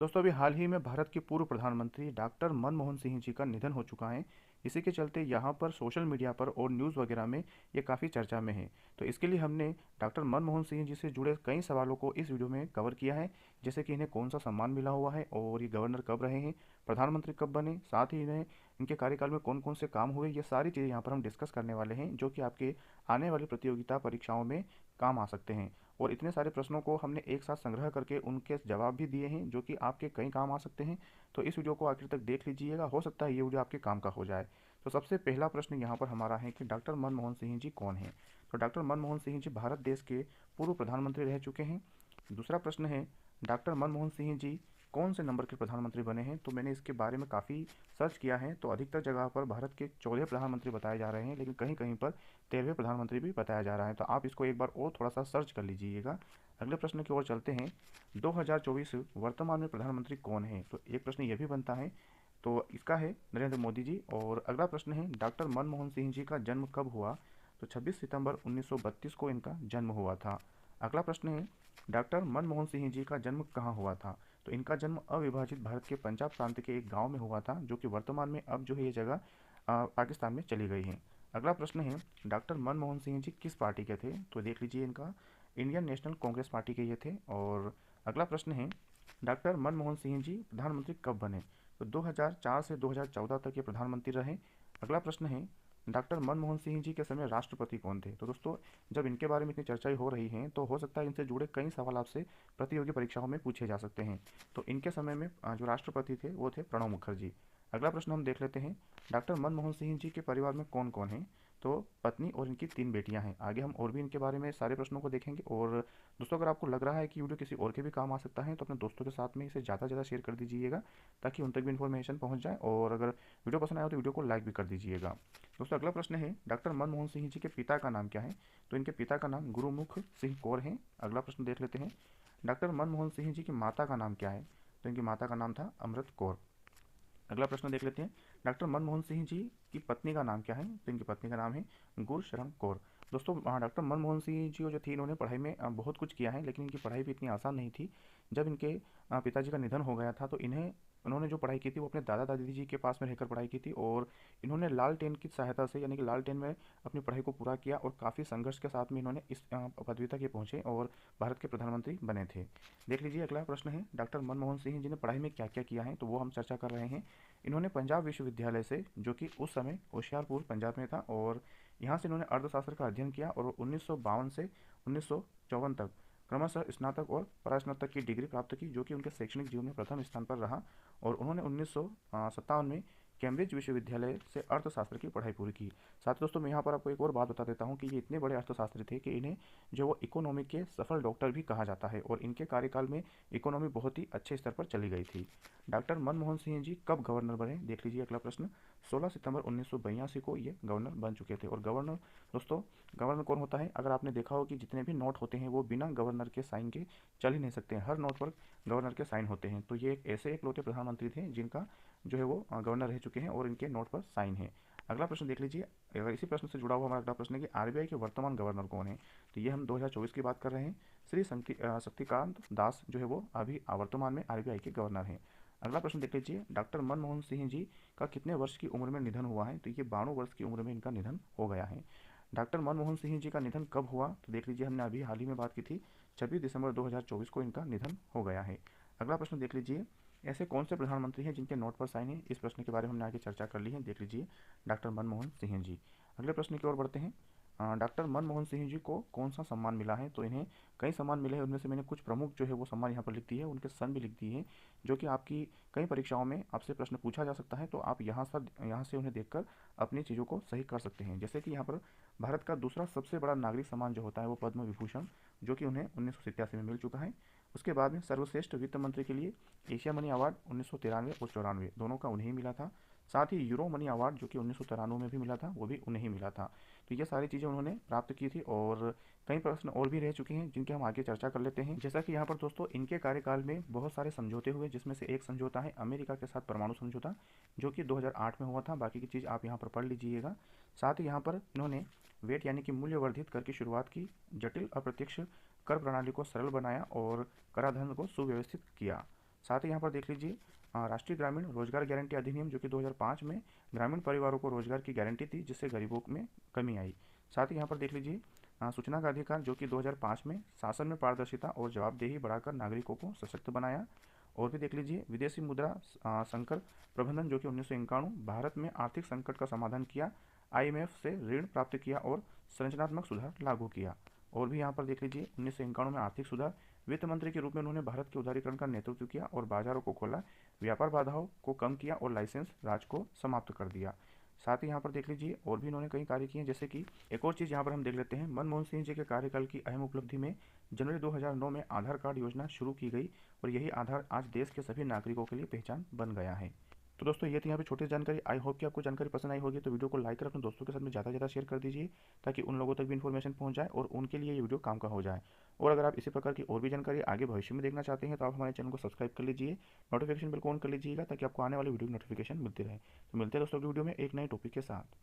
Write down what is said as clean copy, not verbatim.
दोस्तों अभी हाल ही में भारत के पूर्व प्रधानमंत्री डॉक्टर मनमोहन सिंह जी का निधन हो चुका है। इसी के चलते यहाँ पर सोशल मीडिया पर और न्यूज़ वगैरह में ये काफ़ी चर्चा में है। तो इसके लिए हमने डॉक्टर मनमोहन सिंह जी से जुड़े कई सवालों को इस वीडियो में कवर किया है। जैसे कि इन्हें कौन सा सम्मान मिला हुआ है और ये गवर्नर कब रहे हैं, प्रधानमंत्री कब बने, साथ ही इन्हें इनके कार्यकाल में कौन कौन से काम हुए, ये सारी चीज़ें यहाँ पर हम डिस्कस करने वाले हैं जो कि आपके आने वाली प्रतियोगिता परीक्षाओं में काम आ सकते हैं। और इतने सारे प्रश्नों को हमने एक साथ संग्रह करके उनके जवाब भी दिए हैं जो कि आपके कई काम आ सकते हैं। तो इस वीडियो को आखिर तक देख लीजिएगा, हो सकता है ये वीडियो आपके काम का हो जाए। तो सबसे पहला प्रश्न यहाँ पर हमारा है कि डॉक्टर मनमोहन सिंह जी कौन हैं। तो डॉक्टर मनमोहन सिंह जी भारत देश के पूर्व प्रधानमंत्री रह चुके हैं। दूसरा प्रश्न है, डॉक्टर मनमोहन सिंह जी कौन से नंबर के प्रधानमंत्री बने हैं। तो मैंने इसके बारे में काफ़ी सर्च किया है, तो अधिकतर जगह पर भारत के 14 प्रधानमंत्री बताए जा रहे हैं, लेकिन कहीं कहीं पर 13वें प्रधानमंत्री भी बताया जा रहा है। तो आप इसको एक बार और थोड़ा सा सर्च कर लीजिएगा। अगले प्रश्न की ओर चलते हैं। 2024 वर्तमान में प्रधानमंत्री कौन है। तो एक प्रश्न यह भी बनता है, तो इसका है नरेंद्र मोदी जी। और अगला प्रश्न है, डॉक्टर मनमोहन सिंह जी का जन्म कब हुआ। तो 26 सितंबर 1932 को इनका जन्म हुआ था। अगला प्रश्न है, डॉक्टर मनमोहन सिंह जी का जन्म कहाँ हुआ था। तो इनका जन्म अविभाजित भारत के पंजाब प्रांत के एक गांव में हुआ था, जो कि वर्तमान में अब जो है ये जगह पाकिस्तान में चली गई है। अगला प्रश्न है, डॉक्टर मनमोहन सिंह जी किस पार्टी के थे। तो देख लीजिए, इनका इंडियन नेशनल कांग्रेस पार्टी के ये थे। और अगला प्रश्न है, डॉक्टर मनमोहन सिंह जी प्रधानमंत्री कब बने। तो 2004 से 2014 तक ये प्रधानमंत्री रहे। अगला प्रश्न है, डॉक्टर मनमोहन सिंह जी के समय राष्ट्रपति कौन थे। तो दोस्तों, जब इनके बारे में इतनी चर्चाएं हो रही हैं तो हो सकता है इनसे जुड़े कई सवाल आपसे प्रतियोगी परीक्षाओं में पूछे जा सकते हैं। तो इनके समय में जो राष्ट्रपति थे वो थे प्रणब मुखर्जी। अगला प्रश्न हम देख लेते हैं, डॉक्टर मनमोहन सिंह जी के परिवार में कौन कौन है। तो पत्नी और इनकी 3 बेटियां हैं। आगे हम और भी इनके बारे में सारे प्रश्नों को देखेंगे। और दोस्तों, अगर आपको लग रहा है कि वीडियो किसी और के भी काम आ सकता है तो अपने दोस्तों के साथ में इसे ज़्यादा से ज़्यादा शेयर कर दीजिएगा, ताकि उन तक भी इन्फॉर्मेशन पहुंच जाए। और अगर वीडियो पसंद आया तो वीडियो को लाइक भी कर दीजिएगा। दोस्तों, अगला प्रश्न है, डॉक्टर मनमोहन सिंह जी के पिता का नाम क्या है। तो इनके पिता का नाम गुरुमुख सिंह कौर है। अगला प्रश्न देख लेते हैं, डॉक्टर मनमोहन सिंह जी की माता का नाम क्या है। तो इनकी माता का नाम था अमृत कौर। अगला प्रश्न देख लेते हैं, डॉक्टर मनमोहन सिंह जी की पत्नी का नाम क्या है। तो इनकी पत्नी का नाम है गुरशरण कौर। दोस्तों, डॉक्टर मनमोहन सिंह जी जो थी, इन्होंने पढ़ाई में बहुत कुछ किया है, लेकिन इनकी पढ़ाई भी इतनी आसान नहीं थी। जब इनके पिताजी का निधन हो गया था तो उन्होंने जो पढ़ाई की थी वो अपने दादा दादी जी के पास में रहकर पढ़ाई की थी। और इन्होंने लालटेन की सहायता से, यानी कि लालटेन में अपनी पढ़ाई को पूरा किया। और काफ़ी संघर्ष के साथ में इन्होंने इस पदवी तक ये पहुँचे और भारत के प्रधानमंत्री बने थे। देख लीजिए, अगला प्रश्न है, डॉक्टर मनमोहन सिंह जी ने पढ़ाई में क्या क्या किया है। तो वो हम चर्चा कर रहे हैं। इन्होंने पंजाब विश्वविद्यालय से, जो कि उस समय होशियारपुर पंजाब में था, और यहाँ से इन्होंने अर्थशास्त्र का अध्ययन किया। और 1952 से 1954 तक क्रमशः स्नातक और परास्नातक की डिग्री प्राप्त की, जो कि उनके शैक्षणिक जीवन में प्रथम स्थान पर रहा। और उन्होंने 1957 में कैम्ब्रिज विश्वविद्यालय से अर्थशास्त्र की पढ़ाई पूरी की। साथ ही दोस्तों, मैं यहाँ पर आपको एक और बात बता देता हूँ कि ये इतने बड़े अर्थशास्त्री थे कि इन्हें जो वो इकोनॉमी के सफल डॉक्टर भी कहा जाता है। और इनके कार्यकाल में इकोनॉमी बहुत ही अच्छे स्तर पर चली गई थी। डॉक्टर मनमोहन सिंह जी कब गवर्नर बने। देख लीजिए, अगला प्रश्न, 16 सितंबर 1982 को ये गवर्नर बन चुके थे। और गवर्नर, दोस्तों, गवर्नर कौन होता है। अगर आपने देखा हो कि जितने भी नोट होते हैं वो बिना गवर्नर के साइन के चल ही नहीं सकते हैं, हर नोट पर गवर्नर के साइन होते हैं। तो ये एक ऐसे एकलौते प्रधानमंत्री थे जिनका जो है वो गवर्नर रह चुके हैं और इनके नोट पर साइन है। अगला प्रश्न देख लीजिए, अगर इसी प्रश्न से जुड़ा हुआ हमारा अगला प्रश्न है कि आरबीआई के वर्तमान गवर्नर कौन है। तो ये हम 2024 की बात कर रहे हैं। श्री शक्तिकांत दास जो है वो अभी वर्तमान में आरबीआई के गवर्नर हैं। अगला प्रश्न देख लीजिए, डॉक्टर मनमोहन सिंह जी का कितने वर्ष की उम्र में निधन हुआ है। तो ये 92 वर्ष की उम्र में इनका निधन हो गया है। डॉक्टर मनमोहन सिंह जी का निधन कब हुआ। तो देख लीजिए, हमने अभी हाल ही में बात की थी, 26 दिसंबर 2024 को इनका निधन हो गया है। अगला प्रश्न देख लीजिए, ऐसे कौन से प्रधानमंत्री हैं जिनके नोट पर साइन है। इस प्रश्न के बारे में हमने आगे चर्चा कर ली है। देख लीजिए, डॉक्टर मनमोहन सिंह जी। अगले प्रश्न की ओर बढ़ते हैं, डॉक्टर मनमोहन सिंह जी को कौन सा सम्मान मिला है। तो इन्हें कई सम्मान मिले हैं, उनमें से मैंने कुछ प्रमुख जो है वो सम्मान यहाँ पर लिख दी है, उनके सन भी लिख दी है, जो कि आपकी कई परीक्षाओं में आपसे प्रश्न पूछा जा सकता है। तो आप यहाँ से उन्हें देखकर अपनी चीज़ों को सही कर सकते हैं। जैसे कि यहाँ पर भारत का दूसरा सबसे बड़ा नागरिक सम्मान जो होता है वो पद्म विभूषण, जो कि उन्हें 1987 में मिल चुका है। उसके बाद में सर्वश्रेष्ठ वित्त मंत्री के लिए एशिया मनी अवार्ड 1993 और 94 दोनों का उन्हें ही मिला था। साथ ही यूरो मनी अवार्ड जो कि 1993 में भी मिला था, वो भी उन्हें ही मिला था। तो ये सारी चीज़ें उन्होंने प्राप्त की थी। और कई प्रश्न और भी रह चुके हैं जिनके हम आगे चर्चा कर लेते हैं। जैसा कि यहाँ पर दोस्तों, इनके कार्यकाल में बहुत सारे समझौते हुए, जिसमें से एक समझौता है अमेरिका के साथ परमाणु समझौता, जो कि 2008 में हुआ था। बाकी की चीज़ आप यहाँ पर पढ़ लीजिएगा। साथ ही यहाँ पर इन्होंने वेट यानी कि मूल्य वर्धित कर की शुरुआत की, जटिल अप्रत्यक्ष कर प्रणाली को सरल बनाया और कराधान को सुव्यवस्थित किया। साथ ही यहाँ पर देख लीजिए राष्ट्रीय ग्रामीण रोजगार गारंटी अधिनियम जो कि 2005 में ग्रामीण परिवारों को रोजगार की गारंटी थी, जिससे गरीबों में कमी आई। साथ ही यहाँ पर देख लीजिए सूचना का अधिकार जो कि 2005 में शासन में पारदर्शिता और जवाबदेही बढ़ाकर नागरिकों को सशक्त बनाया। और भी देख लीजिए विदेशी मुद्रा संकर प्रबंधन जो कि 1991 भारत में आर्थिक संकट का समाधान किया, आईएमएफ से ऋण प्राप्त किया और संरचनात्मक सुधार लागू किया। और भी यहाँ पर देख लीजिए 1991 में आर्थिक सुधार, वित्त मंत्री के रूप में उन्होंने भारत के उदारीकरण का नेतृत्व किया और बाजारों को खोला, व्यापार बाधाओं को कम किया और लाइसेंस राज को समाप्त कर दिया। साथ ही यहाँ पर देख लीजिए और भी इन्होंने कई कार्य किए हैं, जैसे कि एक और चीज़ यहाँ पर हम देख लेते हैं, मनमोहन सिंह जी के कार्यकाल की अहम उपलब्धि में जनवरी 2009 में आधार कार्ड योजना शुरू की गई और यही आधार आज देश के सभी नागरिकों के लिए पहचान बन गया है। तो दोस्तों ये थी यहाँ पे छोटी जानकारी। आई होप कि आपको जानकारी पसंद आई होगी, तो वीडियो को लाइक कर अपने दोस्तों के साथ में ज़्यादा से ज़्यादा शेयर कर दीजिए, ताकि उन लोगों तक भी इन्फॉर्मेशन पहुँच जाए और उनके लिए ये वीडियो काम का हो जाए। और अगर आप इसी प्रकार की और भी जानकारी आगे भविष्य में देखना चाहते हैं तो आप हमारे चैनल को सब्सक्राइब कर लीजिए, नोटिफिकेशन बिल को ऑन कर लीजिएगा, ताकि आपको आने वाली वीडियो की नोटिफिकेशन मिलती रहे। तो मिलते हैं दोस्तों अगली वीडियो में एक नए टॉपिक के साथ।